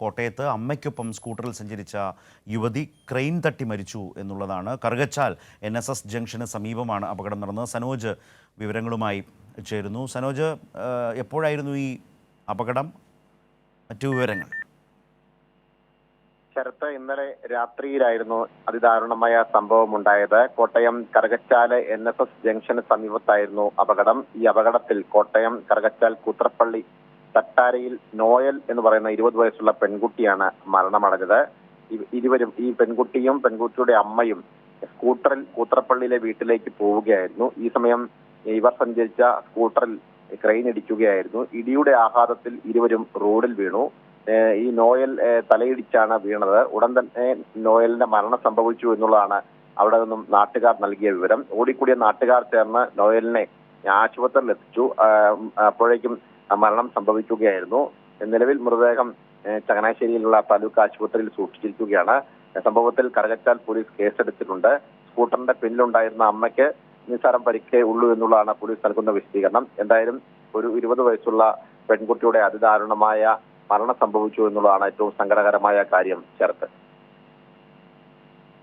കോട്ടയത്ത് അമ്മയ്ക്കൊപ്പം സ്കൂട്ടറിൽ സഞ്ചരിച്ച യുവതി ക്രെയിൻ തട്ടി മരിച്ചു എന്നുള്ളതാണ്. കറുകച്ചാൽ NSS ജംഗ്ഷന് സമീപമാണ് അപകടം നടന്നത്. സനോജ് വിവരങ്ങളുമായി ചേരുന്നു. സനോജ്, എപ്പോഴായിരുന്നു ഈ അപകടം? മറ്റു വിവരങ്ങൾ? ശരത്ത്, ഇന്നലെ രാത്രിയിലായിരുന്നു അതിദാരുണമായ സംഭവം ഉണ്ടായത്. കോട്ടയം കറുകച്ചാൽ NSS ജംഗ്ഷന് സമീപത്തായിരുന്നു അപകടം. ഈ അപകടത്തിൽ കോട്ടയം കറുകച്ചാൽ കൂത്രപ്പള്ളി തട്ടാരയിൽ നോയൽ എന്ന് പറയുന്ന 20 വയസ്സുള്ള പെൺകുട്ടിയാണ് മരണമടഞ്ഞത്. ഇരുവരും, ഈ പെൺകുട്ടിയും പെൺകുട്ടിയുടെ അമ്മയും സ്കൂട്ടറിൽ കൂത്രപ്പള്ളിയിലെ വീട്ടിലേക്ക് പോവുകയായിരുന്നു. ഈ സമയം ഇവർ സഞ്ചരിച്ച സ്കൂട്ടറിൽ ക്രെയിൻ ഇടിക്കുകയായിരുന്നു. ഇടിയുടെ ആഘാതത്തിൽ ഇരുവരും റോഡിൽ വീണു. ഈ നോയൽ തലയിടിച്ചാണ് വീണത്. ഉടൻ തന്നെ നോയലിന്റെ മരണം സംഭവിച്ചു എന്നുള്ളതാണ് അവിടെ നിന്നും നാട്ടുകാർ നൽകിയ വിവരം. ഓടിക്കൂടിയ നാട്ടുകാർ ചേർന്ന് നോയലിനെ ആശുപത്രിയിൽ എത്തിച്ചു. അപ്പോഴേക്കും മരണം സംഭവിക്കുകയായിരുന്നു. നിലവിൽ മൃതദേഹം ചങ്ങനാശ്ശേരിയിലുള്ള താലൂക്ക് ആശുപത്രിയിൽ സൂക്ഷിച്ചിരിക്കുകയാണ്. സംഭവത്തിൽ കറുകച്ചാൽ പോലീസ് കേസെടുത്തിട്ടുണ്ട്. സ്കൂട്ടറിന്റെ പിന്നിലുണ്ടായിരുന്ന അമ്മയ്ക്ക് നിസ്സാരം പരിക്കേ ഉള്ളൂ എന്നുള്ളതാണ് പോലീസ് നൽകുന്ന വിശദീകരണം. എന്തായാലും ഒരു 20 വയസ്സുള്ള പെൺകുട്ടിയുടെ അതിദാരുണമായ മരണം സംഭവിച്ചു എന്നുള്ളതാണ് ഏറ്റവും സങ്കടകരമായ കാര്യം. ചേർത്ത്